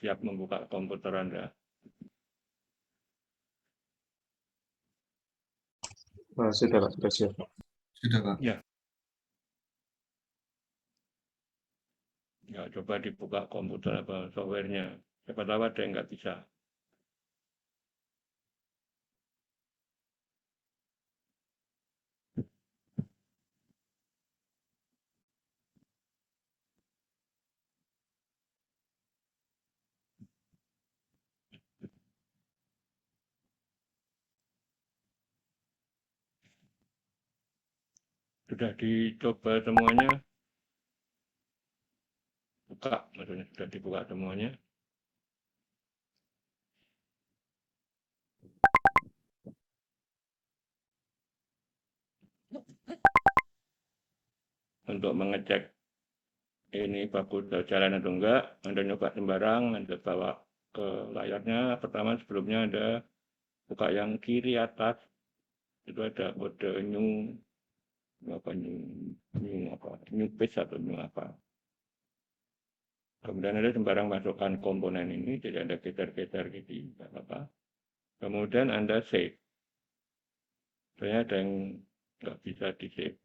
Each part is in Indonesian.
siap membuka komputer Anda? Sudah Pak, sudah siap Pak. Sudah Pak. Ya. Ya, coba dibuka komputer apa softwarenya. Siapa tahu ada yang nggak bisa. Sudah dicoba semuanya? Buka, maksudnya sudah dibuka semuanya? Untuk mengecek ini bagus jalan atau enggak, Anda nyoba sembarang, Anda bawa ke layarnya. Pertama sebelumnya Anda buka yang kiri atas, itu ada kode new page atau new apa. Kemudian Anda sembarang masukkan komponen ini, jadi Anda geser-geser gitu, enggak apa-apa. Kemudian Anda save. Soalnya ada yang nggak bisa di save.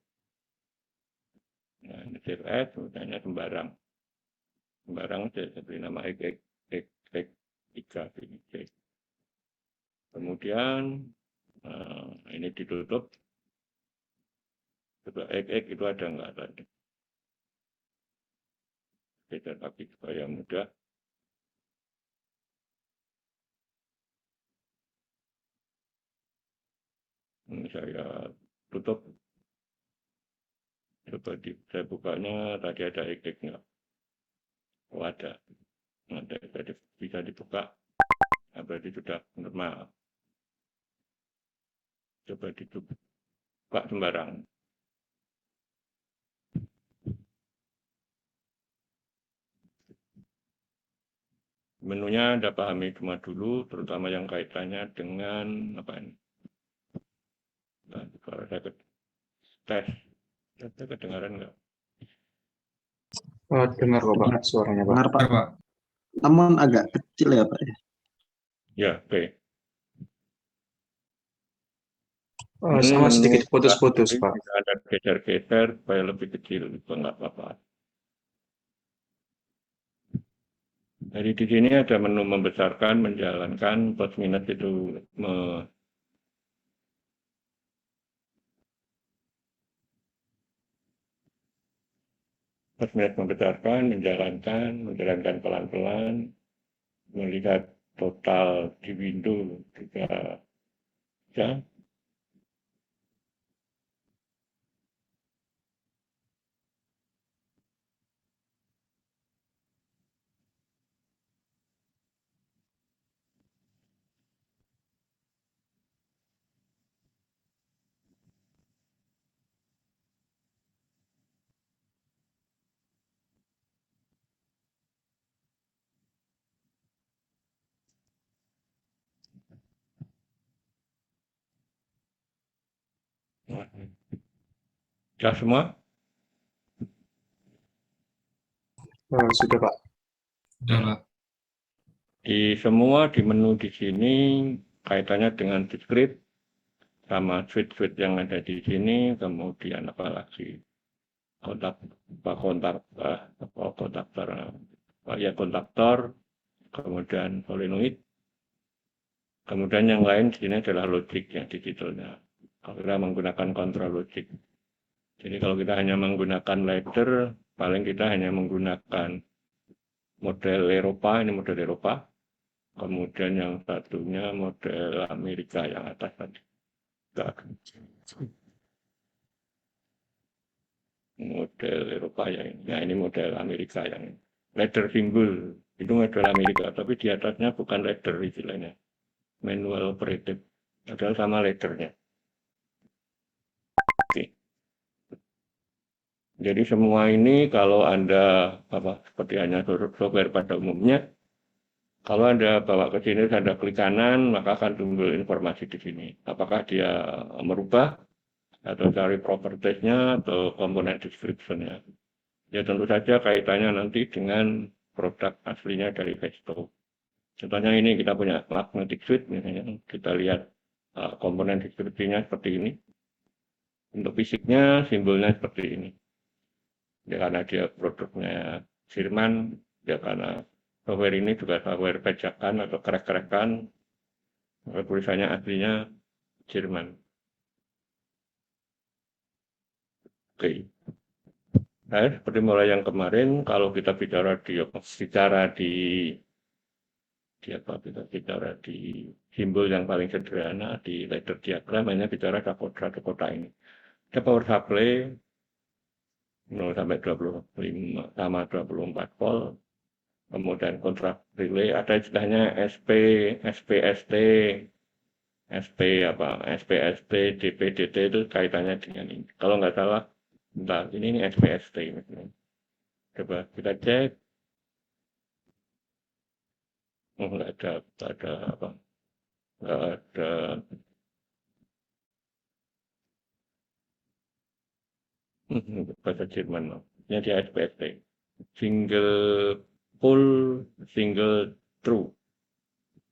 Nah, ini save as, kemudian sembarang. Sembarang saya beri nama x3 ini. Kemudian ini ditutup. Coba x itu ada nggak tadi? Kita tapi supaya mudah. Ini saya tutup. Coba saya bukanya tadi ada x nggak? Oh ada. Ada bisa dibuka. Nah, berarti sudah normal. Coba dibuka sembarang. Menunya Anda pahami cuma dulu, terutama yang kaitannya dengan apa ini? Nah, kalau saya tes, saya kedengaran nggak? Dengar kok Pak suaranya Pak. Dengar Pak. Pak. Namun agak kecil ya Pak. Ya, oke. Sama sedikit putus-putus Pak. Bisa Anda geser-geser supaya lebih kecil, itu nggak apa-apa. Jadi di sini ada menu membesarkan, menjalankan, plus minus itu plus minus membesarkan, menjalankan pelan-pelan, melihat total di window juga bisa. Sudah semua? Sudah Pak. Sudah Pak. Di semua di menu di sini kaitannya dengan script sama switch-switch yang ada di sini, kemudian apa lagi kontaktor, kemudian solenoid, kemudian yang lain di sini adalah logic yang digitalnya. Kalau kita menggunakan kontrol logic. Jadi kalau kita hanya menggunakan ladder, paling kita hanya menggunakan model Eropa, ini model Eropa. Kemudian yang satunya model Amerika yang atas tadi. Model Eropa yang ini. Nah, ini model Amerika yang ini. Ladder simbol itu model Amerika, tapi di atasnya bukan ladder istilahnya. Manual operated. Padahal sama laddernya. Oke. Jadi semua ini kalau Anda seperti hanya software pada umumnya, kalau Anda bawa ke sini, Anda klik kanan, maka akan timbul informasi di sini. Apakah dia merubah, atau cari propertiesnya, atau komponen description-nya. Ya tentu saja kaitannya nanti dengan produk aslinya dari Festo. Contohnya ini kita punya magnetic switch misalnya, kita lihat komponen deskripsinya seperti ini. Untuk fisiknya simbolnya seperti ini. Ya karena dia produknya Jerman, ya karena software ini juga software bajakan atau kerek-kerekan, tulisannya aslinya Jerman. Oke. Nah, seperti mulai yang kemarin, kalau kita bicara di simbol yang paling sederhana di ladder diagram, hanya bicara satu kota ini. Ada power supply 0 sampai 25 sama 24 volt. Kemudian kontrak relay ada istilahnya SPST, SPST, DPDT itu kaitannya dengan ini. Kalau nggak salah, bentar, ini SPST. Coba kita cek. Oh, nggak ada apa? Nggak ada. Bahasa Jerman. Ini dia SPST. Single pull, single through.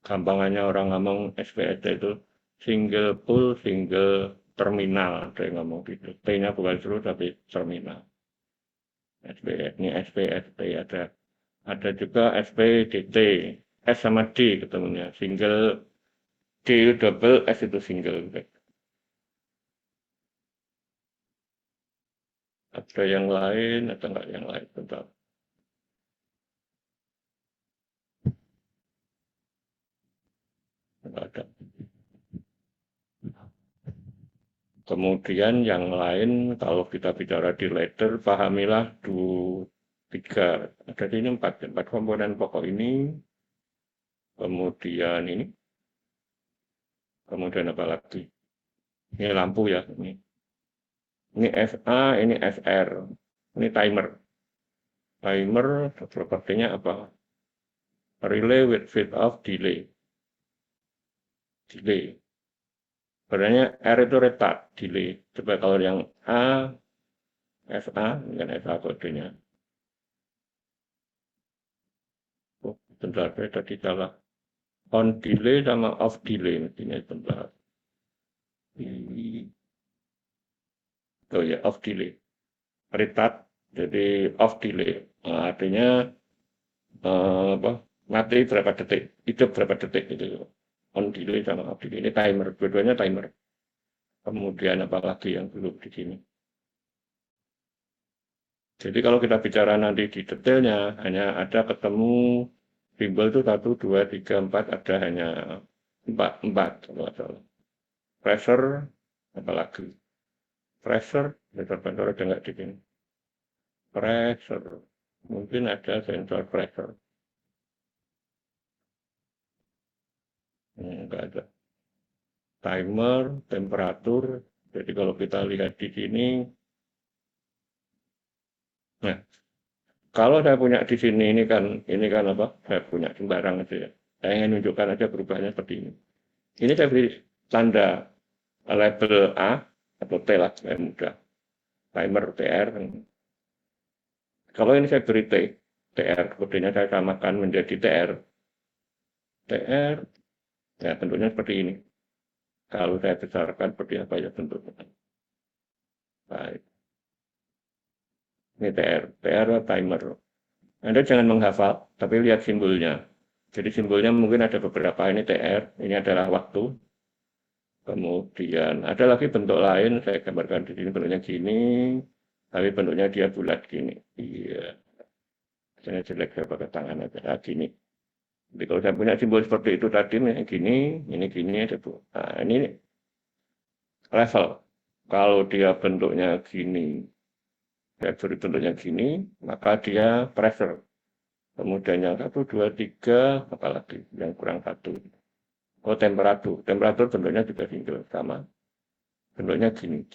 Gampangannya orang ngomong SPST itu single pull, single terminal. Ada yang ngomong gitu. T-nya bukan through tapi terminal. Ini SPST ada juga SPDT. S sama D ketemunya. Single D itu double, S itu single. Ada yang lain atau enggak yang lain? Bentar. Enggak ada. Kemudian yang lain, kalau kita bicara di ladder, pahamilah 3. Ada di ini 4 komponen pokok ini. Kemudian ini. Kemudian apa lagi? Ini lampu ya. Ini SA, ini SR. Ini timer. Timer, propertinya apa? Relay with feed off delay. Delay. Sebenarnya R itu retard, delay. Coba kalau yang A, SA, dengan SA kodenya. Oh, bentar, saya tadi salah. On delay sama off delay, mestinya bentar. Oh ya, off delay. Retard, jadi off delay. Nah, artinya mati berapa detik, hidup berapa detik gitu. On delay sama off delay. Ini timer, dua-duanya timer. Kemudian apalagi yang belum di sini. Jadi kalau kita bicara nanti di detailnya, hanya ada ketemu simbol itu 1, 2, 3, 4, ada hanya 4 kalau salah. Pressure, apalagi. Pressure, sensor ada nggak di sini. Pressure, mungkin ada sensor pressure. Enggak ada. Timer, temperatur. Jadi kalau kita lihat di sini, nah, kalau saya punya di sini ini kan apa? Saya punya sembarang aja ya. Saya ingin menunjukkan aja perubahannya seperti ini. Ini saya beri tanda label A atau T lah, saya mudah. Timer TR. Kalau ini saya beri T, TR, kodenya saya samakan menjadi TR. TR, ya bentuknya seperti ini. Kalau saya besarkan seperti apa ya bentuknya. Baik. Ini TR timer. Anda jangan menghafal, tapi lihat simbolnya. Jadi simbolnya mungkin ada beberapa, ini TR, ini adalah waktu. Kemudian ada lagi bentuk lain, saya gambarkan di sini bentuknya gini, tapi bentuknya dia bulat gini. Iya. Saya jelek, saya pakai tangan aja, gini. Jadi kalau saya punya simbol seperti itu tadi, gini, ini gini, nah ini level. Kalau dia bentuknya gini, saya beri bentuknya gini, maka dia pressure. Kemudian yang 1, 2, 3, apalagi yang kurang 1. Oh, temperatur. Temperatur bentuknya juga single, sama. Bentuknya gini.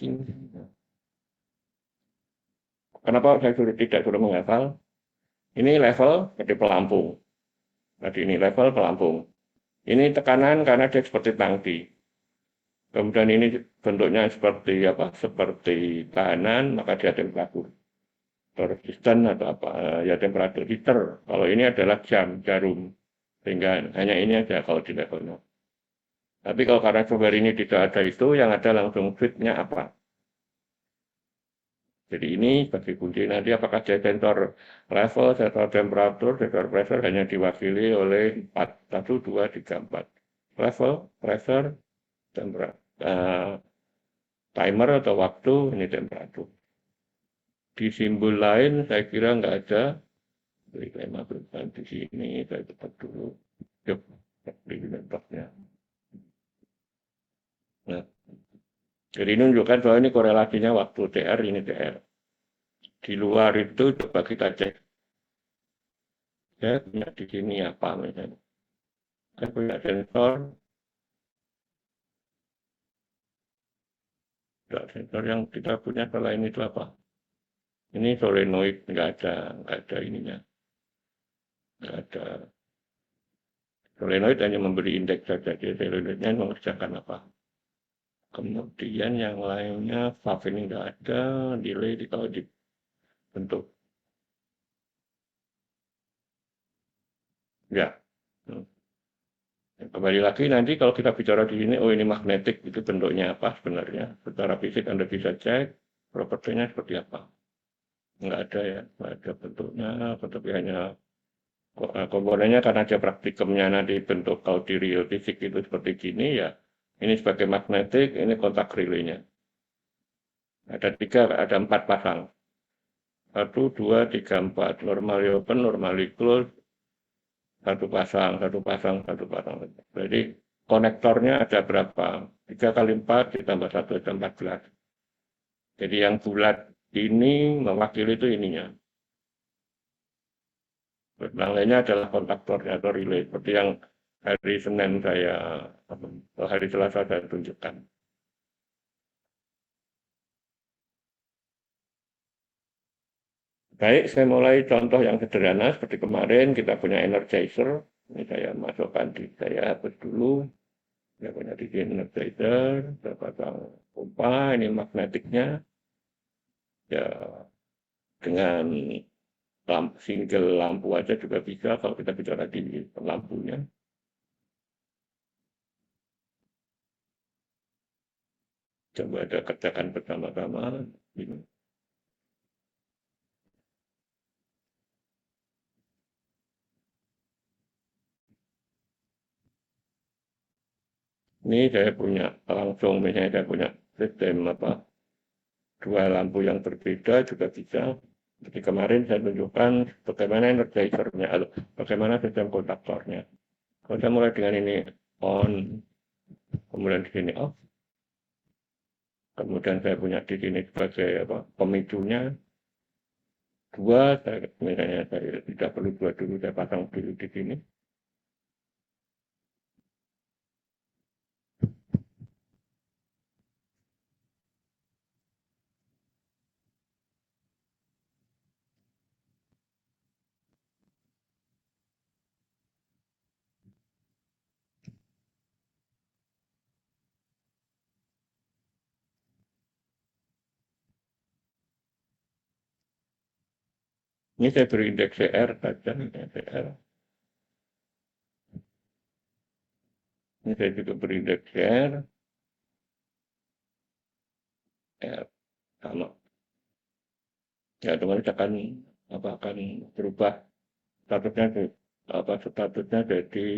Kenapa saya tidak suruh menghafal? Ini level jadi pelampung. Tadi ini level pelampung. Ini tekanan karena dia seperti tangki. Kemudian ini bentuknya seperti apa? Seperti tahanan, maka dia temperatur. atau resisten atau apa, ya temperatur heater. Kalau ini adalah jarum, sehingga hanya ini aja kalau di level 0. Tapi kalau karena software ini tidak ada itu, yang ada langsung switch-nya apa. Jadi ini sebagai kunci nanti apakah dia sensor level, sensor temperatur, sensor pressure hanya diwakili oleh 4, 1, 2, 3, 4. Level, pressure, timer atau waktu, ini temperatur. Di simbol lain saya kira nggak ada. Beri tema berbahan di sini, saya cepat dulu. Yuk, beri laptopnya. Nah, jadi ini menunjukkan bahwa ini korelasinya waktu TR, ini TR. Di luar itu coba kita cek. Saya punya di sini apa misalnya. Saya punya sensor. Sensor yang kita punya selain itu apa? Ini solenoid, nggak ada ininya. Nggak ada. Solenoid hanya memberi indeks saja. Jadi solenoidnya mengerjakan apa? Kemudian yang lainnya, valve ini nggak ada, delay kalau dibentuk. Ya. Kembali lagi nanti kalau kita bicara di sini, oh ini magnetik, itu bentuknya apa sebenarnya? Secara fisik Anda bisa cek, propertinya seperti apa. Nggak ada ya, nggak ada bentuknya, tetapi hanya komponennya karena ada praktikumnya nanti bentuk kalau di real fisik itu seperti gini ya. Ini sebagai magnetik, ini kontak relaynya. Ada 4 pasang. 1, 2, 3, 4. Normally open, normally close. Satu pasang. Jadi konektornya ada berapa? 3 kali 4 ditambah 1 ada 14. Jadi yang bulat ini mewakili itu ininya. Yang lainnya adalah kontaktornya atau relay. Seperti yang hari Senin hari Selasa saya tunjukkan. Baik, saya mulai contoh yang sederhana seperti kemarin kita punya energizer. Ini saya masukkan saya hapus dulu. Saya punya di sini energizer, saya pasang pompa, ini magnetiknya. Ya, dengan single lampu aja juga bisa kalau kita bicara di lampunya. Coba ada kerjakan bersama-sama. Ini saya punya langsung, misalnya saya punya sistem 2 lampu yang berbeda juga bisa. Seperti kemarin saya tunjukkan bagaimana energizer-nya, bagaimana sistem kontaktornya. Kalau saya mulai dengan ini on, kemudian di sini off, kemudian saya punya di sini sebagai pemicunya 2, misalnya saya tidak perlu 2 dulu, saya pasang dulu di sini. Ini saya beri indeks CR saja, CR. Ini saya juga beri indeks CR. Sama. Ya, otomatis akan berubah statusnya jadi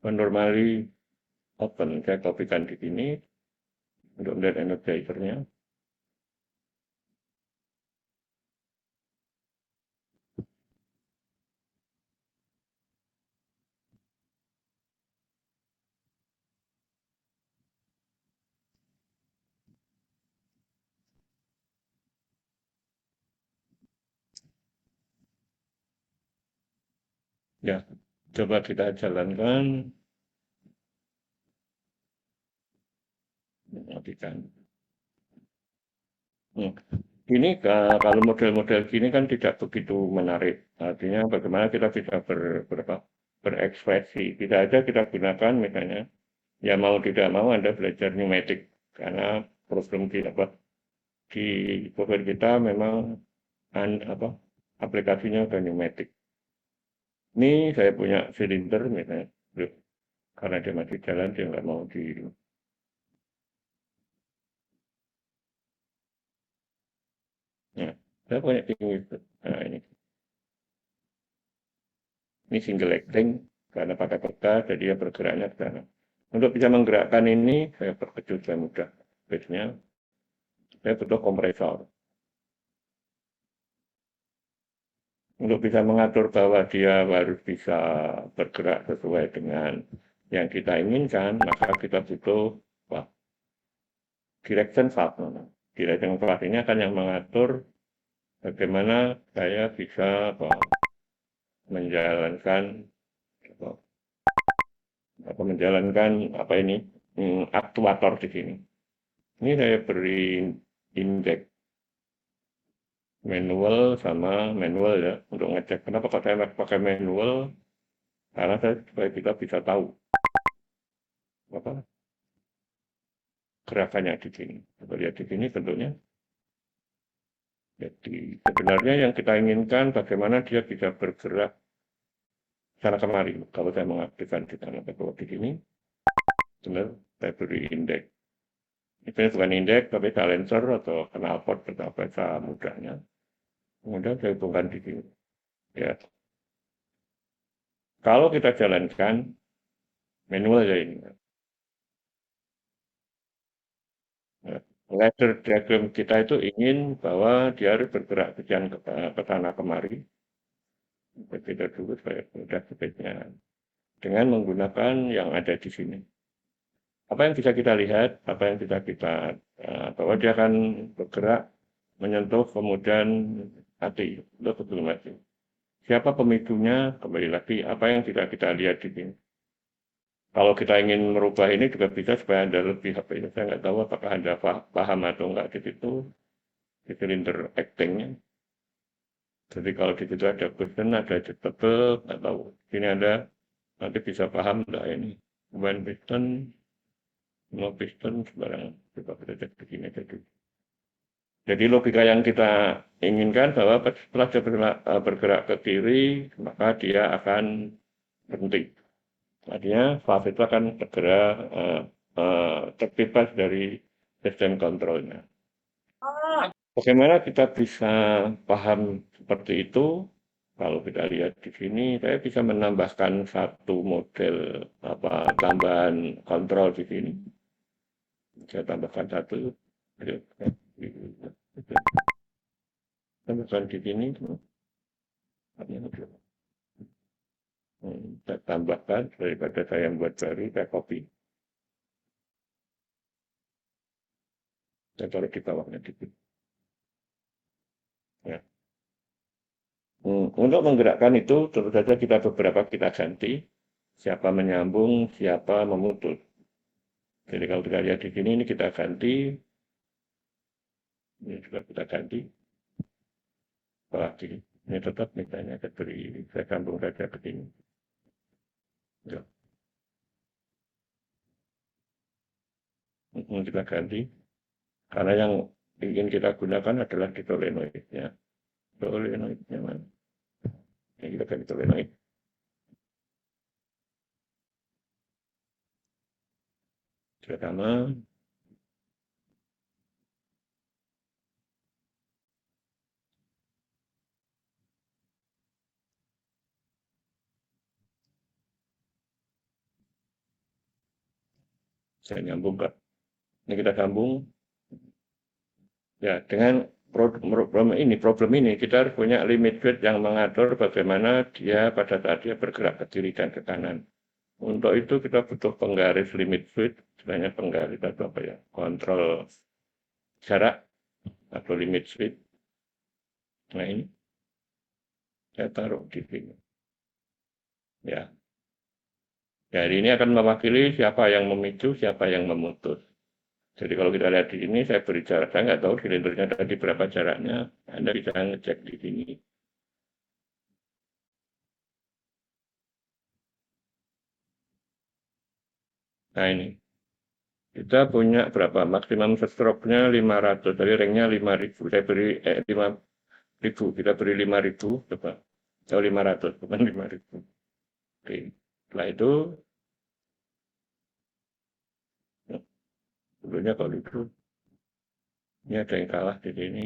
normally open. Saya kopikan di sini untuk melihat energizer-nya. Ya, coba kita jalankan. Matikan. Ini kalau model-model gini kan tidak begitu menarik. Artinya bagaimana kita bisa berekspresi. Bisa aja kita gunakan misalnya, ya mau tidak mau Anda belajar pneumatik. Karena program di software kita memang aplikasinya udah pneumatik. Ini saya punya silinder misalnya, karena dia masih jalan dia nggak mau di. Ya, saya punya ini. Nah, ini single acting karena pakai peka, jadi dia bergeraknya ke sana. Untuk bisa menggerakkan ini, saya perkecil saya mudah. Biasanya saya butuh kompresor. Untuk bisa mengatur bahwa dia harus bisa bergerak sesuai dengan yang kita inginkan, maka kita butuh direction valve. Direction valve ini akan yang mengatur bagaimana saya bisa menjalankan aktuator di sini. Ini saya beri indeks manual sama manual ya untuk ngecek kenapa kok saya pakai manual, karena supaya kita bisa tahu apa gerakannya di sini. Kita lihat di sini bentuknya. Jadi sebenarnya yang kita inginkan bagaimana dia bisa bergerak sana kemari. Kalau saya mengaktifkan di sana di sini, benar saya beri indeks. Itu bukan indeks tapi silencer atau knalpot atau bahasa mudahnya. Kemudian saya hubungkan di sini. Ya. Kalau kita jalankan manual ya ini. Ladder diagram kita itu ingin bahwa dia harus bergerak ke sana kemari. Berbeda dulu supaya mudah sebaiknya dengan menggunakan yang ada di sini. Apa yang bisa kita lihat, apa yang bisa kita bahwa dia akan bergerak menyentuh kemudian mati, betul mati. Siapa pemicunya? Kembali lagi apa yang bisa kita lihat di sini. Kalau kita ingin merubah ini juga bisa supaya Anda lebih saya nggak tahu apakah Anda paham atau enggak di situ di silinder actingnya. Jadi kalau di situ ada piston, ada adjustable, atau sini Anda nanti bisa paham enggak ini. One piston, no piston, sembarangan. Coba kita cek begini aja dulu. Jadi logika yang kita inginkan bahwa setelah dia bergerak ke kiri, maka dia akan berhenti. Artinya valve itu akan segera terbebas dari sistem kontrolnya. Bagaimana kita bisa paham seperti itu? Kalau kita lihat di sini, saya bisa menambahkan satu model tambahan kontrol di sini. Saya tambahkan satu. Tambahkan di sini. Saya tambahkan daripada saya buat baru, saya copy. Saya taruh di bawahnya gitu. Ya. Untuk menggerakkan itu, tentu saja kita ganti. Siapa menyambung, siapa memutus. Jadi kalau kita lihat di sini, ini kita ganti. Ini juga kita ganti. Apalagi ini tetap misalnya saya sambung saja ke sini. Ya. Kita ganti. Karena yang ingin kita gunakan adalah di solenoidnya. Solenoidnya mana? Ini kita ganti solenoid. Pertama, saya nyambung Kak. Ini kita sambung. Ya, dengan problem ini kita harus punya limit switch yang mengatur bagaimana dia pada saat dia bergerak ke kiri dan ke kanan. Untuk itu kita butuh penggaris limit switch, sebenarnya penggaris atau apa ya, kontrol jarak atau limit switch. Nah ini saya taruh di sini. Ya. Jadi ini akan mewakili siapa yang memicu, siapa yang memutus. Jadi kalau kita lihat di sini, saya beri jarak, saya nggak tahu silindernya tadi berapa jaraknya, Anda bisa ngecek di sini. Nah ini, kita punya berapa, maksimum stroke-nya 500, jadi ringnya 5000, saya beri ribu, kita beri 5.000, coba. Oh, 500, bukan 5.000. Oke, setelah itu, dulunya kalau itu, ini ada yang kalah di sini.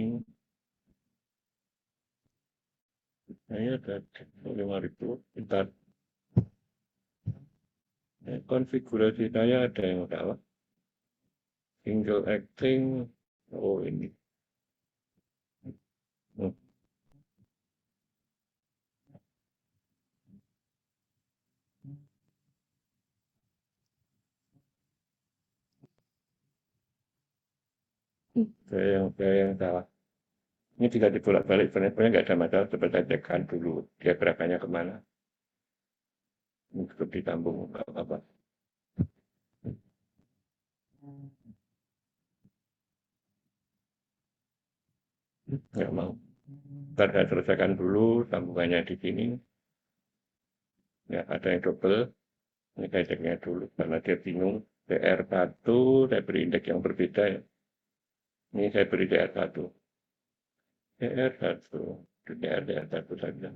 Saya ada 5.000, bentar. Konfigurasi saya ada yang kalah. Single acting, oh ini. Saya yang salah. Ini tidak dibolak-balik, sebenarnya nggak ada masalah. Coba saya cekkan dulu dia gerakannya kemana. Ini cukup ditambung, nggak apa-apa. Nggak mau. Ntar saya selesaikan dulu sambungannya di sini. Ya, ada yang double. Ini saya ceknya dulu karena dia bingung. DR1, saya beri indeks yang berbeda ya. Ini saya beri DR1. DR1, DR1 saja.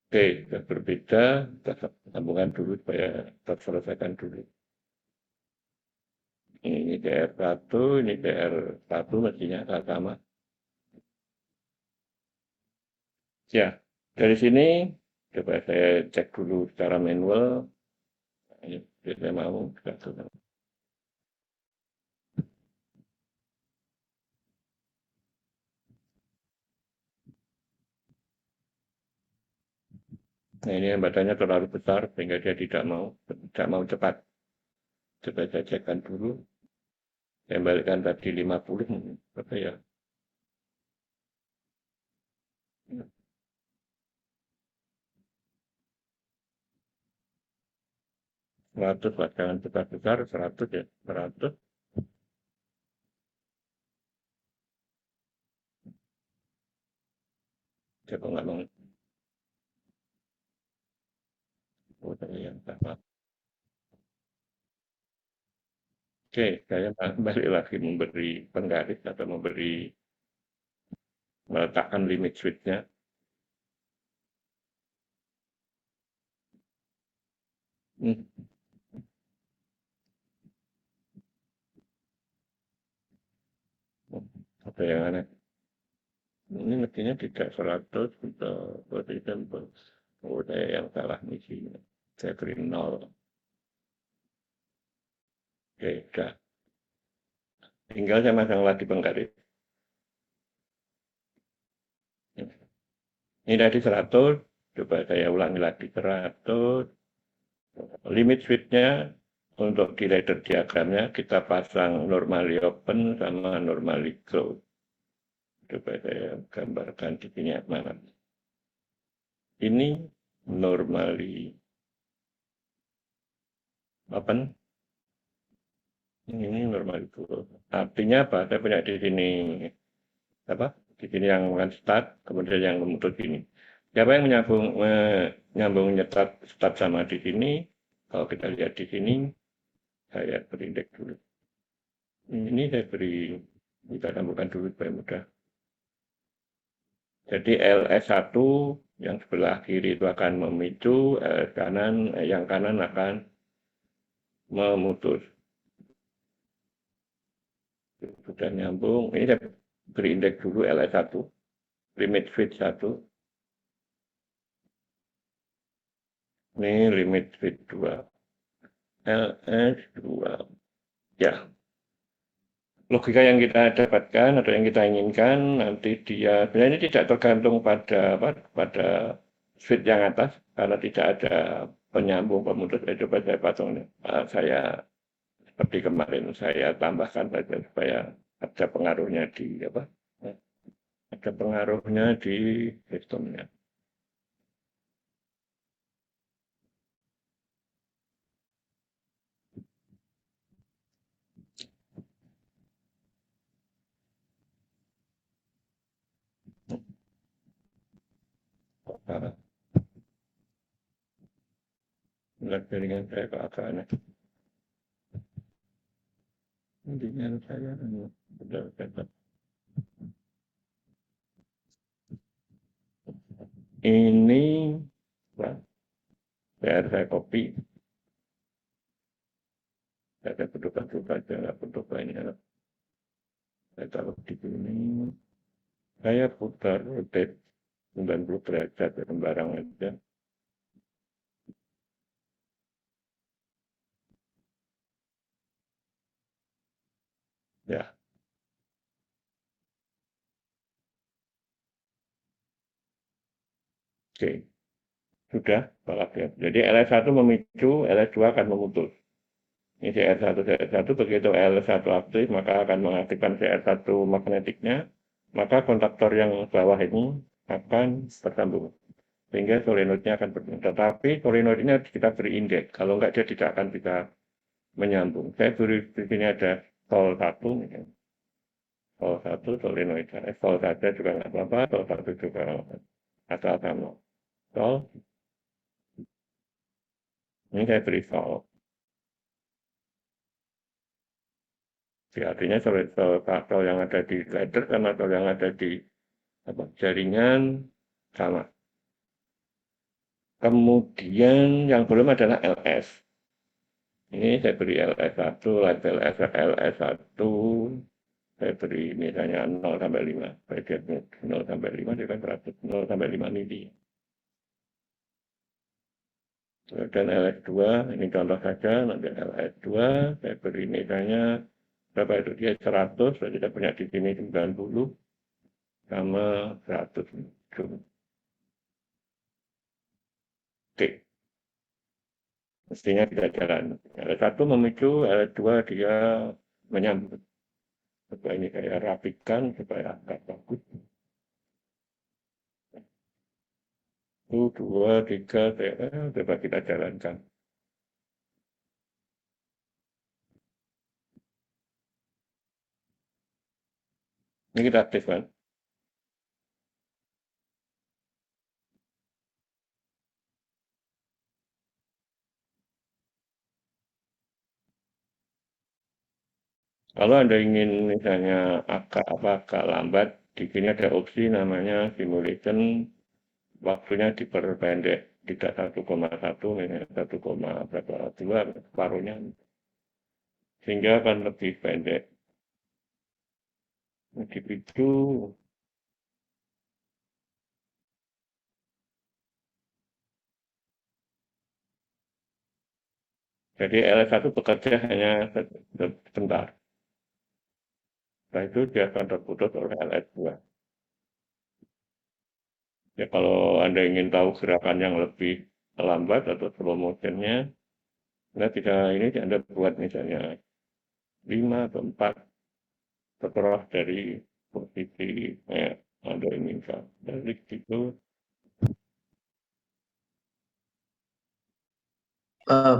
Oke, sudah berbeda, kita sambungkan dulu supaya terselesaikan dulu. Ini DR1, ini DR1 mestinya sama. Ya, dari sini coba saya cek dulu secara manual. Ini saya mau satu. Nah, ini hambatannya terlalu besar sehingga dia tidak mau cepat. Coba saya cekkan dulu. Saya balikkan tadi 50, apa ya? 100 lah, jangan besar-besar, 100 ya, 100. Coba nggak mau. Oh, saya yang sama. Oke, saya balik lagi memberi penggaris atau meletakkan limit switch-nya. Apa yang aneh? Ini mestinya tidak 100 atau position. Oh, saya yang salah misinya. Saya beri 0. Oke, sudah. Tinggal saya masang lagi penggaris. Ini tadi 100, coba saya ulangi lagi 100. Limit switch-nya untuk di ladder diagramnya kita pasang normally open sama normally close. Coba saya gambarkan di sini mana. Ini normally open. Ini normally close. Artinya apa? Saya punya di sini apa? Di sini yang start, kemudian yang memutus ini. Siapa yang menyambung start sama di sini? Kalau kita lihat di sini, saya beri indeks dulu. Ini saya beri, kita sambungkan dulu supaya mudah. Jadi LS1 yang sebelah kiri itu akan memicu, LS kanan, yang kanan akan memutus. Sudah nyambung, ini saya beri indeks dulu LS1, limit switch 1. Ini limit switch 2. LS2. Ya. Logika yang kita dapatkan atau yang kita inginkan nanti dia sebenarnya ini tidak tergantung pada switch yang atas karena tidak ada penyambung pemutus. Coba saya pasang saya seperti kemarin saya tambahkan saja supaya ada pengaruhnya di ada pengaruhnya di sistemnya. Jaringan saya ke agak jaringan saya sudah dapat. Ini biar saya copy. Saya butuh satu saja, nggak butuh banyak. Saya taruh di sini. Saya putar rotate 90 derajat sembarang aja. Ya. Oke. Sudah, ya. Jadi LS1 memicu, LS2 akan memutus. Ini CR1 begitu LS1 aktif, maka akan mengaktifkan CR1 magnetiknya, maka kontaktor yang bawah ini akan bersambung. Sehingga solenoidnya akan bersambung. Tetapi solenoidnya kita beri indeks, kalau enggak dia tidak akan bisa menyambung. Saya beri di sini ada sol 1, sol 1 solenoid, sol saja juga nggak apa-apa, sol 1 juga asal sama. Sol, ini saya beri sol. Artinya sol yang ada di ladder sama sol yang ada di jaringan sama. Kemudian yang belum adalah LS. Ini saya beri LS1, label LS1, saya beri misalnya 0 sampai 5. Bagian 0 sampai 5 itu kan 100, 0 sampai 5 mili. Dan LS2, ini contoh saja, nanti LS2, saya beri misalnya berapa itu dia 100, saya tidak punya di sini 90 sama 100. Oke. Mestinya bisa jalan. LS1 memicu, LS2 dia menyambut. Supaya ini saya rapikan supaya agak bagus. 1, 2, 3, coba kita jalankan. Ini kita aktifkan. Kalau Anda ingin misalnya agak lambat, di sini ada opsi namanya simulation, waktunya diperpendek, tidak 1,1, misalnya 1,2, separuhnya. Sehingga akan lebih pendek. Begitu. Jadi LS1 bekerja hanya sebentar. Setelah itu dia akan terputus oleh LS2. Ya kalau Anda ingin tahu gerakan yang lebih lambat atau slow motionnya, Anda bisa ini Anda buat misalnya 5 atau 4 setelah dari posisi Anda inginkan. Dari situ.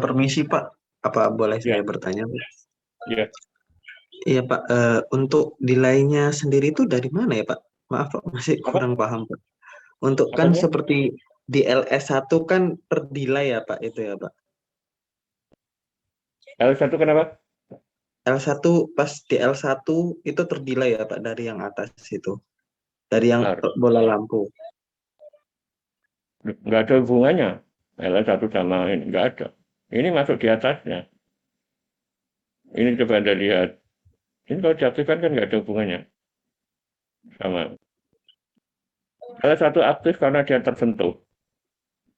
Permisi Pak, apa boleh Ya. saya bertanya Pak? Ya. Iya Pak, untuk delay-nya sendiri itu dari mana ya Pak? Maaf Pak, masih kurang paham Pak. Untuk kan Apanya? seperti di LS1 kan terdelay ya Pak, itu ya Pak. L1 kenapa? L1 pas di L1 itu terdelay ya Pak dari yang atas itu. Dari yang Benar. bola lampu. Nggak ada hubungannya. L1 sama ini, nggak ada. Ini masuk di atasnya. Ini coba Anda lihat. Ini kalau diaktifkan kan nggak ada hubungannya. Sama. L1 aktif karena dia tersentuh.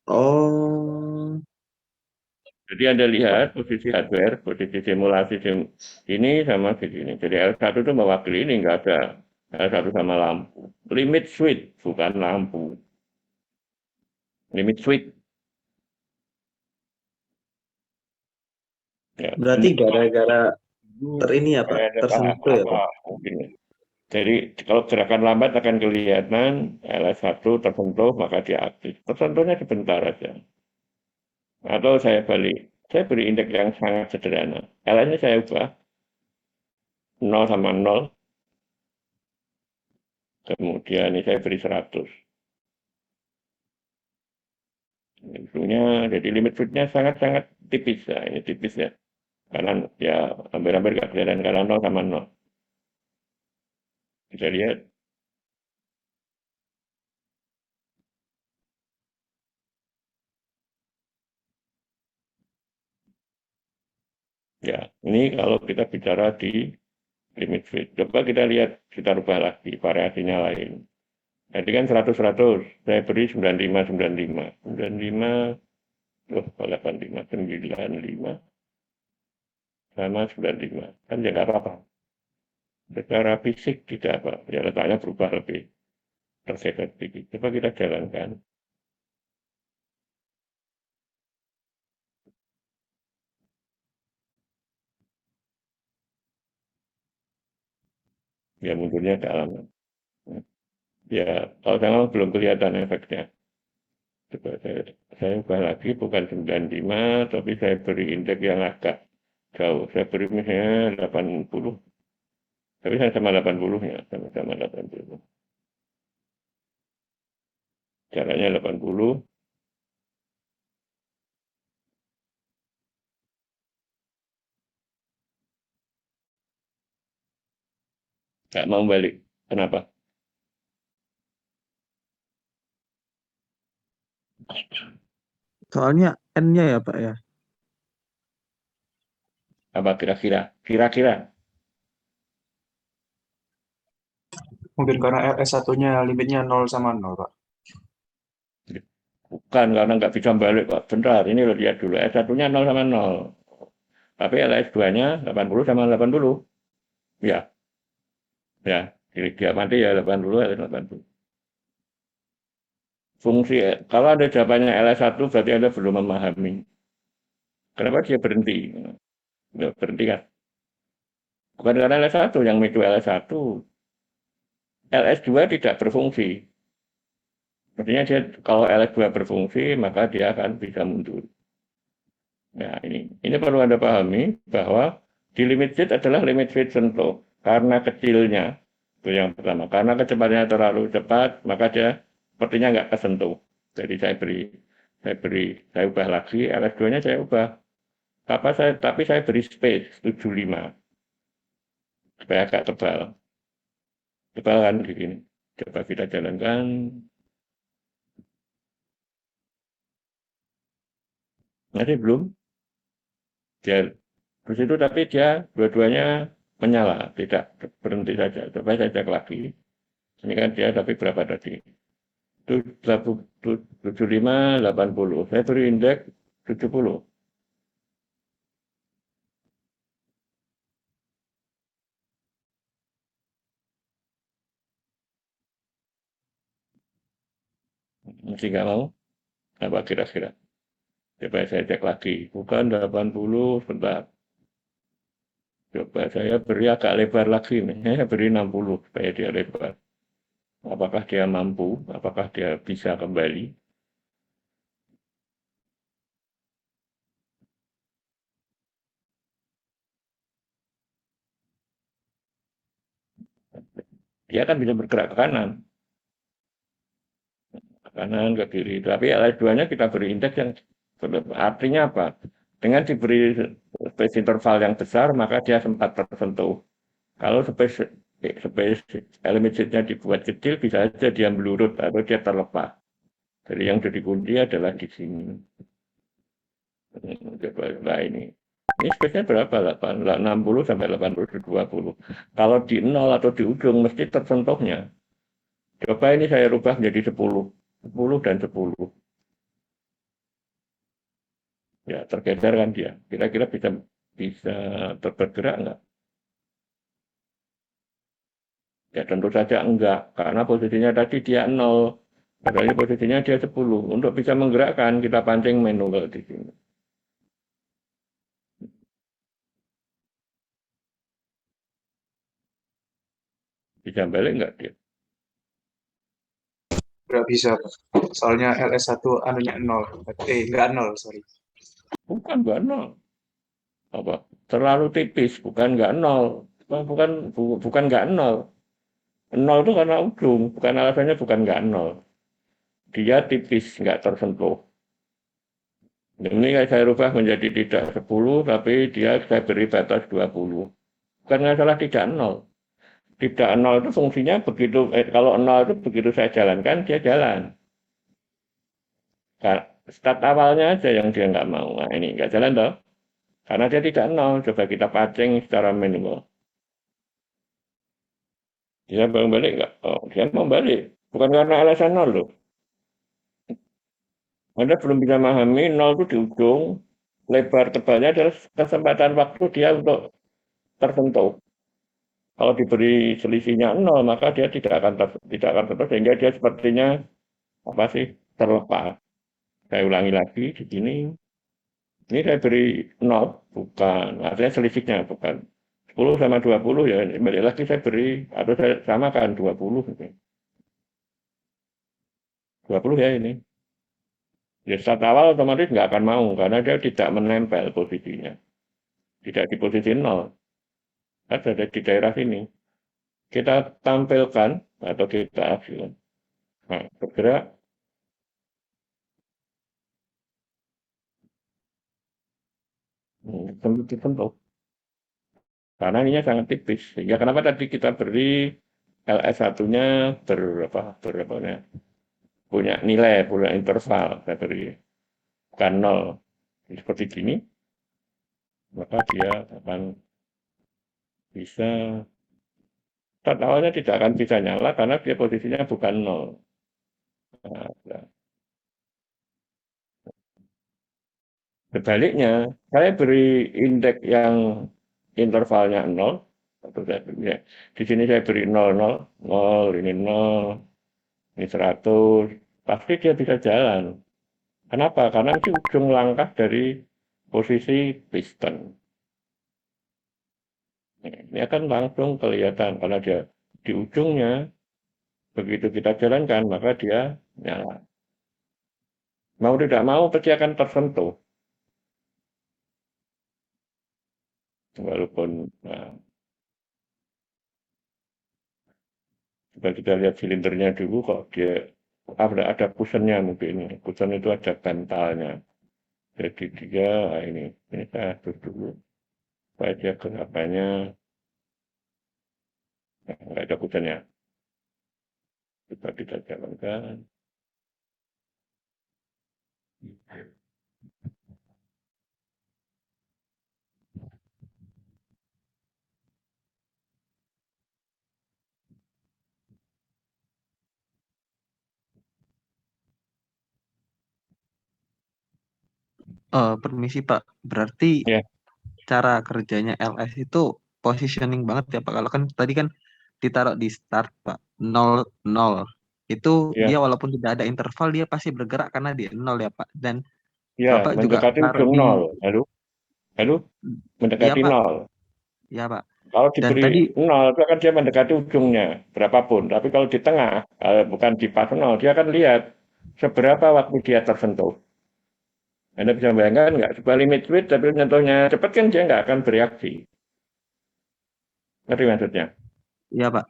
Oh, Jadi Anda lihat posisi hardware, posisi simulasi ini sama di sini. Jadi L1 itu mewakili ini nggak ada. L1 sama lampu. Limit switch, bukan lampu. Limit switch. Ya, berarti gara-gara ini ya Pak, ada tersentuh ya Pak. mungkin. Jadi kalau gerakan lambat akan kelihatan LS1 tersentuh maka dia aktif. Tersentuhnya sebentar aja. Atau saya beri indeks yang sangat sederhana. LS-nya saya ubah 0 sama 0. Kemudian ini saya beri 100. Itunya, jadi limit switch-nya sangat-sangat tipis ya. Ini tipis ya. Karena ya hampir-hampir nggak kelihatan karena 0 sama 0. Bisa lihat. Ya, ini kalau kita bicara di limit fit. Coba kita lihat, kita rubah lagi variasinya lain. Tadi kan 100-100, saya beri 95-95. 95, 85, 95, sama 95. Kan ya nggak apa-apa. Secara fisik tidak apa, ya letaknya berubah lebih tergeser sedikit. Coba kita jalankan. Ya mundurnya agak lama. Ya, kalau saya belum kelihatan efeknya. Coba saya ubah lagi, bukan 95, tapi saya beri indeks yang agak jauh. Saya beri misalnya 80. Tapi saya sama 80-nya, sama-sama 80. Caranya 80. Nggak mau balik. Kenapa? Soalnya N-nya ya Pak ya. Apa kira-kira? Kira-kira. Mungkin karena LS1-nya limitnya 0 sama 0, Pak. Bukan, karena nggak bisa balik, Pak. Bentar, ini lo lihat dulu. S1-nya 0 sama 0. Tapi LS2-nya 80 sama 80. Ya, ya. Jadi dia mati ya 80 atau 80. Fungsi, kalau ada jawabannya LS1 berarti Anda belum memahami. Kenapa dia berhenti? Ya, berhenti kan? Bukan karena LS1, yang memicu LS1. LS2 tidak berfungsi. Artinya dia kalau LS2 berfungsi, maka dia akan bisa mundur. Nah, ini perlu Anda pahami bahwa di limit fit adalah limit fit sentuh. Karena kecilnya, itu yang pertama. Karena kecepatannya terlalu cepat, maka dia sepertinya nggak kesentuh. Jadi saya ubah lagi, LS2-nya saya ubah. Tapi saya beri space 75 supaya agak tebal. Tebal kan begini. Coba kita jalankan. Masih belum. Dia terus itu tapi dia dua-duanya menyala, tidak berhenti saja. Coba saya cek lagi. Ini kan dia tapi berapa tadi? Itu 75, 80. Saya beri indeks 70. Masih nggak mau? Apa kira-kira? Coba saya cek lagi. Bukan 80, sebentar. Coba saya beri agak lebar lagi. Saya beri 60 supaya dia lebar. Apakah dia mampu? Apakah dia bisa kembali? Dia kan bisa bergerak ke kanan. Ke kanan, ke kiri. Tapi LS2-nya kita beri indeks yang artinya apa? Dengan diberi space interval yang besar, maka dia sempat tersentuh. Kalau space limit-nya dibuat kecil, bisa saja dia melurut atau dia terlepas. Jadi yang jadi kunci adalah di sini. Coba ini. Ini space-nya berapa? 60 sampai 80, 20. Kalau di 0 atau di ujung, mesti tersentuhnya. Coba ini saya rubah menjadi 10. 10 dan 10. Ya, tergeser kan dia. Kira-kira bisa bergerak enggak? Ya tentu saja enggak, karena posisinya tadi dia 0. Padahal posisinya dia 10. Untuk bisa menggerakkan, kita pancing manual di sini. Bisa balik enggak dia? Nggak bisa, Pak. Soalnya LS1 anunya 0. Nggak 0, sorry. Bukan enggak 0. Apa? Terlalu tipis, bukan enggak 0. Bukan enggak 0. 0 itu karena ujung, bukan alasannya bukan enggak 0. Dia tipis, enggak tersentuh. Ini saya rubah menjadi tidak 10, tapi saya beri batas 20. Bukan masalah tidak 0. Tidak 0 itu fungsinya begitu, kalau 0 itu begitu saya jalankan, dia jalan. Start awalnya aja yang dia nggak mau. Nah ini nggak jalan toh. Karena dia tidak nol, coba kita pancing secara manual. Dia mau balik nggak? Oh, dia mau balik. Bukan karena alasan nol loh. Anda belum bisa memahami nol itu di ujung, lebar tebalnya adalah kesempatan waktu dia untuk tersentuh. Kalau diberi selisihnya nol, maka dia tidak akan tersentuh, sehingga dia sepertinya apa sih terlepas. Saya ulangi lagi di sini. Ini saya beri nol, bukan. Artinya selisihnya bukan. 10 sama 20 ya, balik lagi saya beri, atau saya samakan 20. 20 ya ini. Ya start awal otomatis nggak akan mau, karena dia tidak menempel posisinya. Tidak di posisi nol. Ada di daerah sini. Kita tampilkan, atau kita hasilkan. Nah, bergerak. Tentu. Karena ininya sangat tipis. Sehingga kenapa tadi kita beri LS1-nya punya nilai, punya interval, saya beri bukan nol. Seperti gini, maka dia akan bisa, start awalnya tidak akan bisa nyala karena dia posisinya bukan nol. Nah, sebaliknya, saya beri indeks yang intervalnya 0, atau saya beri, ya, di sini saya beri 0, 0, 0, ini 0, ini 100, pasti dia bisa jalan. Kenapa? Karena itu ujung langkah dari posisi piston. Ini akan langsung kelihatan karena dia di ujungnya, begitu kita jalankan, maka dia nyala. Mau tidak mau, pasti akan tersentuh. Walaupun, nah, coba kita lihat silindernya dulu, kok dia ada kusennya mungkin. Kusen itu ada bantalnya. Jadi dia, ini saya atur dulu. Supaya dia gerakannya, nggak ada kusennya. Coba kita jalankan. Permisi Pak, berarti Ya, cara kerjanya LS itu positioning banget ya Pak. Kalau kan tadi kan ditaruh di start Pak, 0, 0. Itu ya, dia walaupun tidak ada interval dia pasti bergerak karena dia 0 ya Pak. Dan ya, Bapak juga mendekati taruh ujung di, nol. Halo, halo, ya mendekati Pak, nol. ya Pak. Kalau Dan diberi tadi, nol, itu akan dia mendekati ujungnya, berapapun. Tapi kalau di tengah, bukan di pas nol, dia akan lihat seberapa waktu dia tersentuh. Anda bisa bayangkan nggak, sebuah limit switch, tapi nyentuhnya cepat kan dia nggak akan bereaksi. Ngerti maksudnya? ya Pak.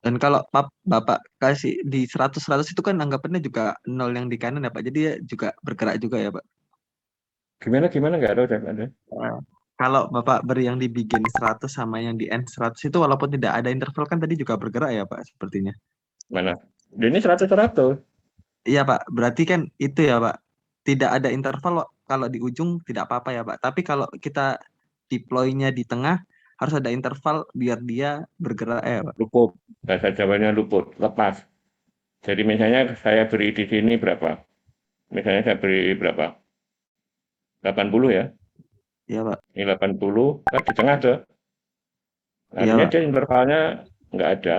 Dan kalau Bapak kasih di 100-100 itu kan anggapannya juga 0 yang di kanan ya Pak. Jadi dia juga bergerak juga ya Pak. Gimana nggak tahu saya Anda. Eh, Kalau Bapak beri yang di begin 100 sama yang di end 100 itu walaupun tidak ada interval kan tadi juga bergerak ya Pak sepertinya. Mana? Ini 100-100. Iya Pak, berarti kan itu ya Pak. Tidak ada interval kalau di ujung tidak apa-apa ya Pak. Tapi kalau kita deploy-nya di tengah harus ada interval biar dia bergerak ya Pak. Luput. Bahasa Jawanya luput, lepas. Jadi misalnya saya beri di sini berapa? Misalnya saya beri berapa? 80 ya. Iya Pak. Ini 80, kan di tengah tuh. Iya Artinya Pak. dia intervalnya nggak ada,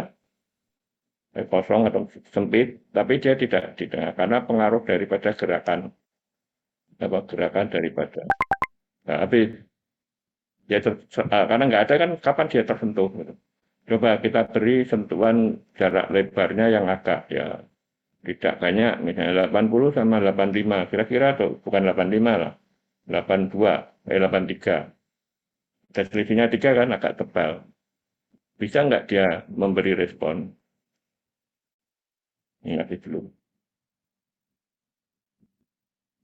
kosong atau sempit, tapi dia tidak di tengah karena pengaruh daripada gerakan daripada. Nah, tapi dia karena nggak ada kan kapan dia tersentuh gitu. Coba kita beri sentuhan jarak lebarnya yang agak ya tidak banyak, misalnya 80 sama 85, kira-kira tuh bukan 85 lah, 82, 83. Dan selisihnya 3 kan agak tebal. Bisa nggak dia memberi respon? Ingat dulu.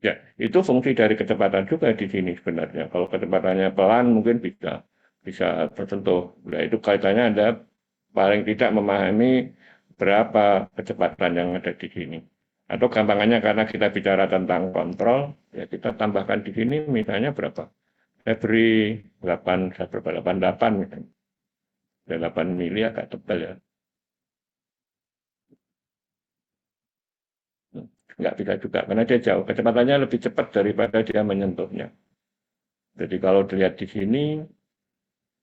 Ya, itu fungsi dari kecepatan juga di sini sebenarnya. Kalau kecepatannya pelan mungkin bisa tersentuh. Nah, itu kaitannya Anda paling tidak memahami berapa kecepatan yang ada di sini. Atau gampangannya karena kita bicara tentang kontrol, ya kita tambahkan di sini misalnya berapa. Saya beri 88 misalnya. 8 mili agak tebal ya. Nggak bisa juga, karena dia jauh. Kecepatannya lebih cepat daripada dia menyentuhnya. Jadi kalau dilihat di sini,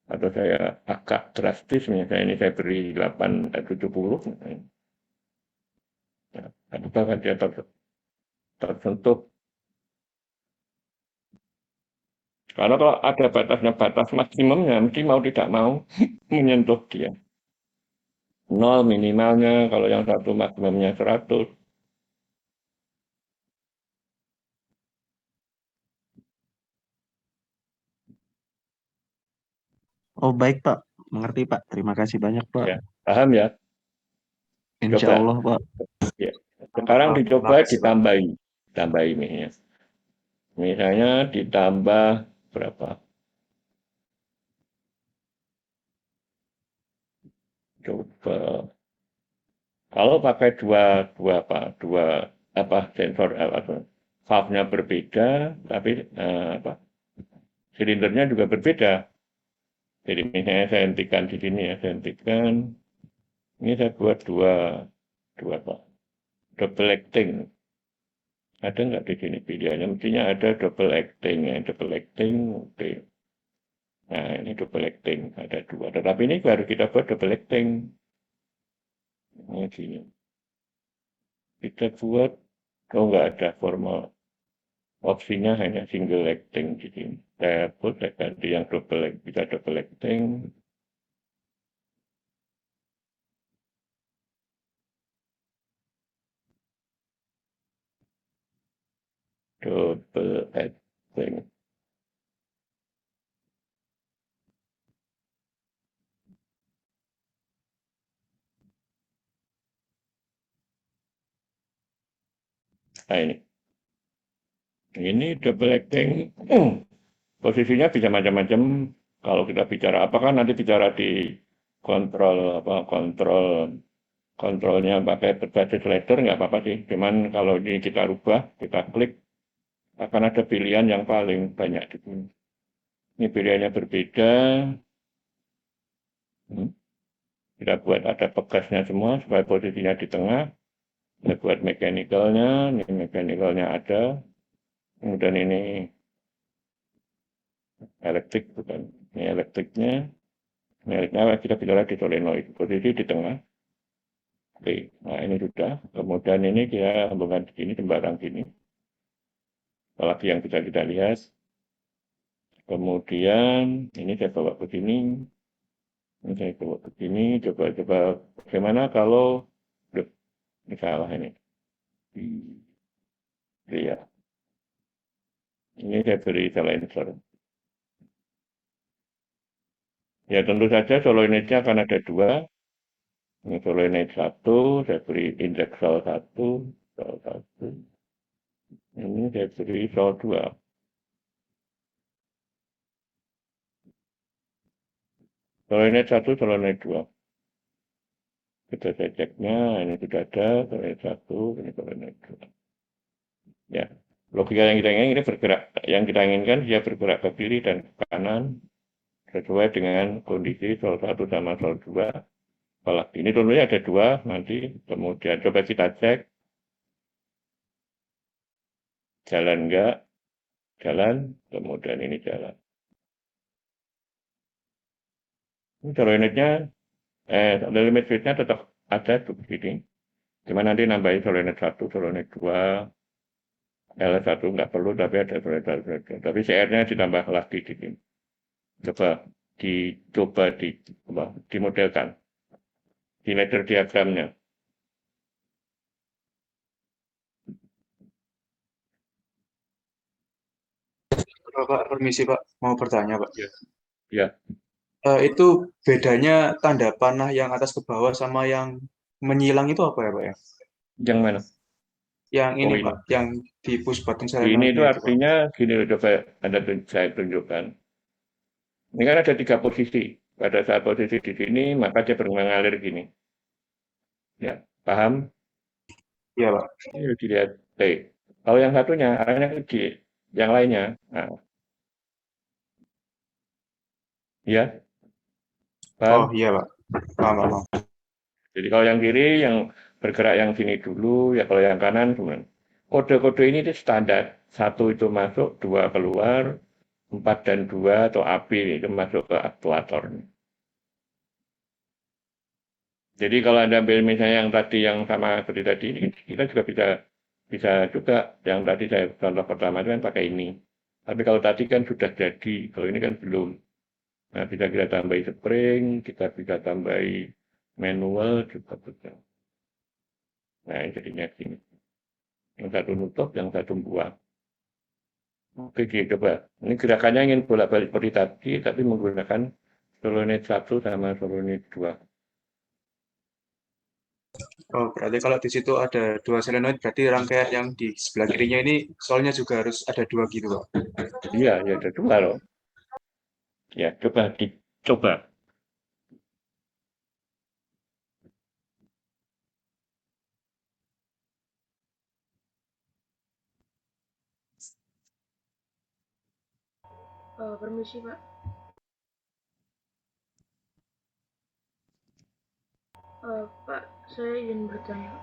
atau saya agak drastis, misalnya ini saya beri 870, misalnya. Nah, apakah dia tersentuh? Karena kalau ada batasnya, batas maksimumnya, mesti mau tidak mau menyentuh dia. 0 minimalnya, kalau yang satu maksimumnya 100. Oh baik Pak, mengerti Pak. Terima kasih banyak Pak. Ya, paham ya? Insya Coba. Allah Pak. Ya. Sekarang Pak. dicoba Makasih, Pak. ditambahi ini ya. Misalnya ditambah berapa? Coba. Kalau pakai dua sensor valve-nya berbeda, tapi silindernya juga berbeda. Jadi misalnya saya hentikan di sini ya, saya hentikan. Ini saya buat dua double acting. Ada nggak di sini pilihannya? Mestinya ada double acting ya, double acting. Oke. Nah ini double acting ada 2. Tetapi ini baru kita buat double acting. Ini sini. Kita buat, nggak ada formal. Opsinya hanya single acting di sini. Saya ganti yang bisa double acting. Double acting. Nah ini. Ini double acting. Posisinya bisa macam-macam. Kalau kita bicara apakah nanti bicara di kontrolnya pakai berbasis ladder nggak apa-apa sih. Cuman kalau ini kita rubah, kita klik, akan ada pilihan yang paling banyak di sini. Ini pilihannya berbeda. Kita buat ada pegasnya semua supaya posisinya di tengah. Kita buat mechanical-nya, ini mechanical-nya ada. Kemudian ini elektrik, bukan. Ini elektriknya. Mereknya kita bicara di solenoid, posisi di tengah. Oke, nah ini sudah. Kemudian ini kita sambungkan di sini, jembatan sini. Apalagi yang bisa kita lihat. Kemudian ini saya bawa ke sini. Ini saya bawa ke sini. Coba bagaimana kalau ini salah ini. Ya. Ini saya beri silencer. Ya tentu saja solenoidnya akan ada 2. Ini solenoid 1, saya beri indeks sol 1, sol 1. Ini saya beri sol 2. Solenoid 1, solenoid 2. Kita ceknya, ini sudah ada, solenoid 1, ini solenoid 2. Ya, logika yang kita inginkan ini bergerak, yang kita inginkan dia bergerak ke kiri dan ke kanan sesuai dengan kondisi sol 1 sama sol 2. Apalagi ini tentunya ada 2 nanti, kemudian coba kita cek jalan enggak, jalan, kemudian ini jalan. Ini solenoidnya, limit switch-nya tetap ada di sini. Cuma nanti nambahin solenoid 1, solenoid 2, L1 nggak perlu, tapi ada solenoid 1. Tapi CR-nya ditambah lagi di sini. Coba dimodelkan di ladder diagramnya. Pak, permisi Pak, mau bertanya Pak. Ya. Itu bedanya tanda panah yang atas ke bawah sama yang menyilang itu apa ya Pak ya? Yang mana? Yang ini Oh, ini. Pak, yang di push button Ini solenoidnya itu itu Pak. artinya gini loh, coba saya tunjukkan. Ini kan ada 3 posisi. Pada saat posisi di sini, maka dia mengalir gini. Ya, paham? Iya Pak. Ini dilihat. Kalau yang satunya arahnya ke yang lainnya. Nah, Ya, Oh paham? iya Pak, paham, paham. Jadi kalau yang kiri yang bergerak yang sini dulu, ya kalau yang kanan kemudian. Kode-kode ini itu standar. Satu itu masuk, dua keluar, empat dan dua atau api itu masuk ke aktuator. Jadi kalau Anda ambil misalnya yang tadi yang sama seperti tadi, ini kita juga bisa bisa juga yang tadi saya contoh pertama itu kan pakai ini. Tapi kalau tadi kan sudah jadi, kalau ini kan belum. Nah, bisa kita tambahi spring, kita bisa tambahi manual juga bisa. Nah, ini jadinya gini. Yang satu nutup, yang satu buang. Oke, coba. Ini gerakannya ingin bolak-balik seperti tadi, tapi menggunakan solenoid 1 sama solenoid 2. Oh berarti kalau di situ ada dua solenoid, berarti rangkaian yang di sebelah kirinya ini soalnya juga harus ada dua gitu Pak. Iya, ya ada dua loh. Ya, coba dicoba. Permisi Pak. Pak, saya ingin bertanya.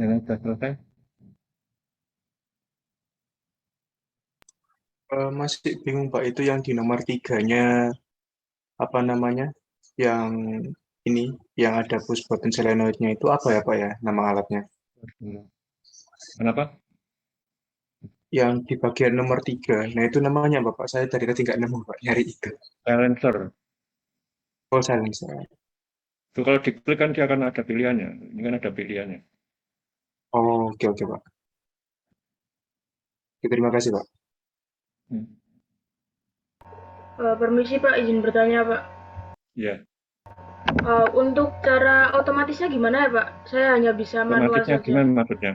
Ini sudah selesai? Masih bingung Pak, itu yang di nomor 3-nya apa namanya? Yang ini, yang ada push button solenoidnya itu apa ya Pak ya, nama alatnya? Kenapa? Yang di bagian nomor 3. Nah itu namanya apa Pak? Saya dari tadi nggak nemu Pak, nyari itu. Silencer. Oh, silencer. Itu kalau diklik kan dia akan ada pilihannya. Ini kan ada pilihannya. Oh, oke oke Pak. Oke, terima kasih Pak. Hmm. Permisi Pak, izin bertanya Pak. Ya, Untuk cara otomatisnya gimana ya Pak? Saya hanya bisa manual otomatisnya saja. gimana maksudnya?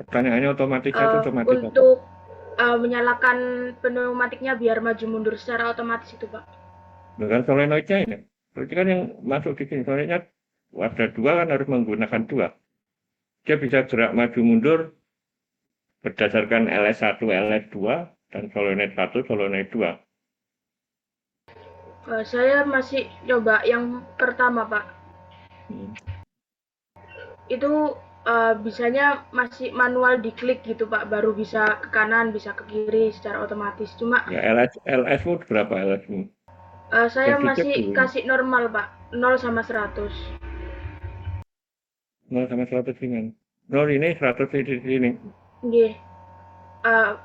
Pertanyaannya otomatisnya itu otomatis apa? Untuk menyalakan pneumatiknya biar maju mundur secara otomatis itu Pak. Dengan solenoidnya ini. Berarti kan yang masuk di sini solenoidnya ada dua kan harus menggunakan dua. Dia bisa gerak maju mundur berdasarkan LS1, LS2, dan solenoid 1, solenoid 2. Saya masih coba yang pertama Pak. Itu bisanya masih manual diklik gitu Pak, baru bisa ke kanan, bisa ke kiri secara otomatis. Cuma Ya, LS-mu berapa LS-mu? saya Jadi cek masih dulu. kasih normal Pak, 0 sama 100. 0 sama 100 ringan. 0 ini 100 di sini. Nggih.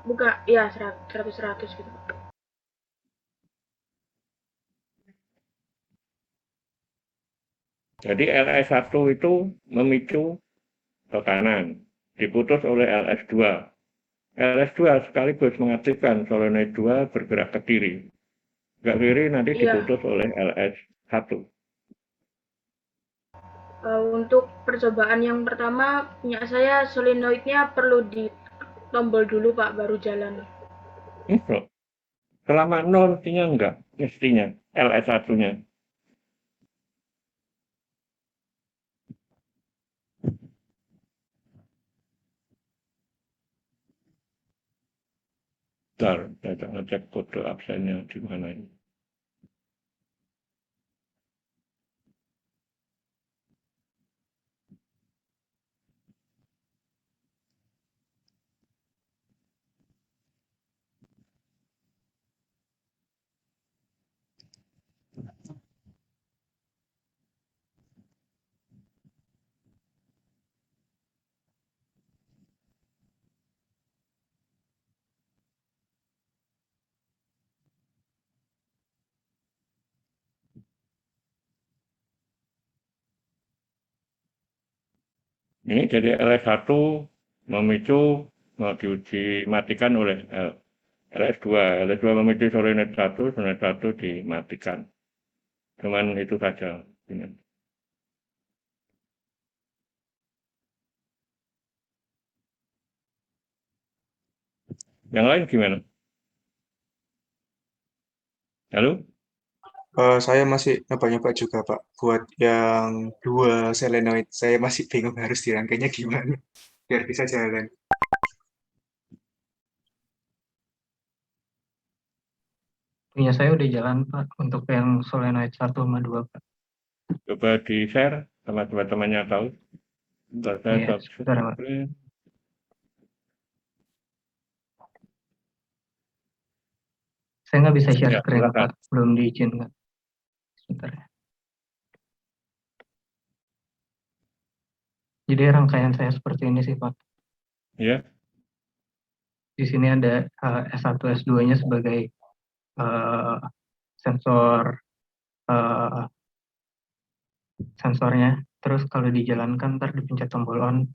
Bukan, ya 100 gitu Pak. Jadi LS1 itu memicu ke kanan, diputus oleh LS2. LS2 sekaligus mengaktifkan solenoid 2 bergerak ke kiri. Ke kiri nanti Iya. diputus oleh LS1. Untuk percobaan yang pertama, punya saya solenoidnya perlu ditombol dulu Pak, baru jalan. Enggak. Selama 0 mestinya enggak, mestinya LS1-nya. Bentar, saya ngecek kode absennya di mana ini. Ini jadi LS1 memicu mau dimatikan oleh LS2. LS2 memicu solenoid 1, solenoid 1 dimatikan. Cuman itu saja. Yang lain gimana? Halo? Saya masih nyoba-nyoba juga Pak, buat yang 2 solenoid. Saya masih bingung harus dirangkainya gimana, biar bisa jalan. Punya saya udah jalan Pak untuk yang solenoid 1 sama 2 Pak. Coba di-share sama teman-temannya tahu. Bentar, saya Iya, sebentar Pak. Saya nggak bisa share Ya, screen silakan. Pak, belum diizinkan. Sebentar ya. Jadi rangkaian saya seperti ini sih Pak. Ya, Di sini ada S1, S2-nya sebagai sensor sensornya. Terus kalau dijalankan ntar dipencet tombol on.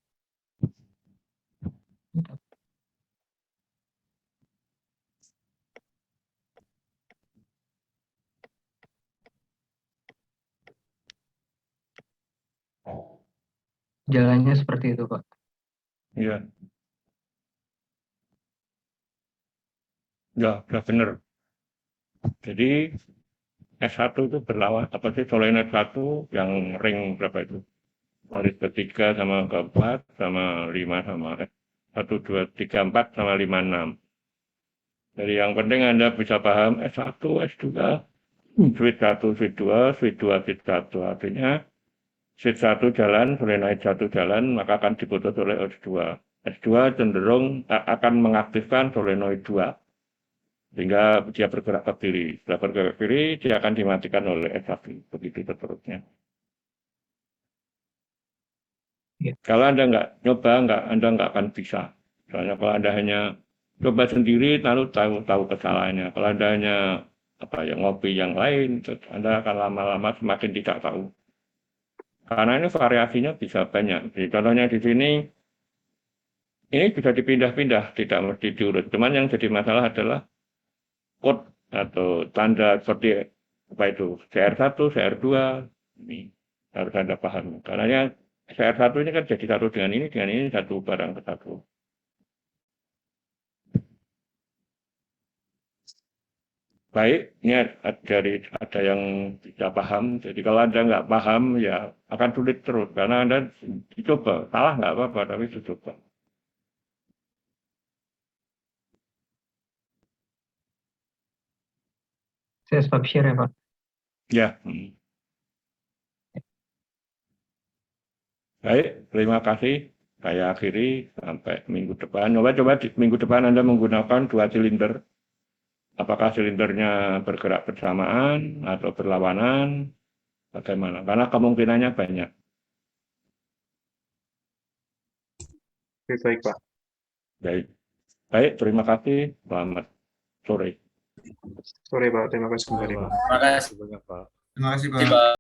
Jalannya seperti itu Pak. ya. Ya, udah benar. Jadi S1 itu berlawan apa sih solenoid 1 yang ring berapa itu? Baris ketiga sama keempat sama 5 sama 1, 2, 3, 4 sama 5, 6. Jadi yang penting Anda bisa paham S1, S2, switch 1, switch 2, switch 2, switch 1. Artinya Sheet 1 jalan, solenoid 1 jalan, maka akan diputus oleh S2. S2 cenderung akan mengaktifkan solenoid 2, sehingga dia bergerak ke kiri. Setelah bergerak ke kiri, dia akan dimatikan oleh S1, begitu seterusnya. Ya. Kalau Anda nggak nyoba, Anda nggak akan bisa. Soalnya kalau Anda hanya coba sendiri, lalu tahu kesalahannya. Kalau Anda hanya ngopi yang lain, terus Anda akan lama-lama semakin tidak tahu. Karena ini variasinya bisa banyak. Jadi, contohnya di sini, ini bisa dipindah-pindah, tidak mesti diurut. Cuman yang jadi masalah adalah code atau tanda seperti apa itu, CR1, CR2, ini harus Anda paham. Karena CR1 ini kan jadi satu dengan ini satu barang ke satu. Baik, ini ada yang bisa paham. Jadi kalau Anda nggak paham, ya akan sulit terus. Karena Anda dicoba, salah nggak apa-apa, tapi dicoba. Saya stop share ya Pak. Ya. Baik, terima kasih. Saya akhiri sampai minggu depan. Coba minggu depan Anda menggunakan 2 silinder. Apakah silindernya bergerak bersamaan atau berlawanan? Bagaimana? Karena kemungkinannya banyak. Oke, baik, Pak. Baik, terima kasih. Selamat sore. Sore, Pak. Terima kasih kembali, Pak. Terima kasih. Banyak, Pak. Terima kasih, Pak.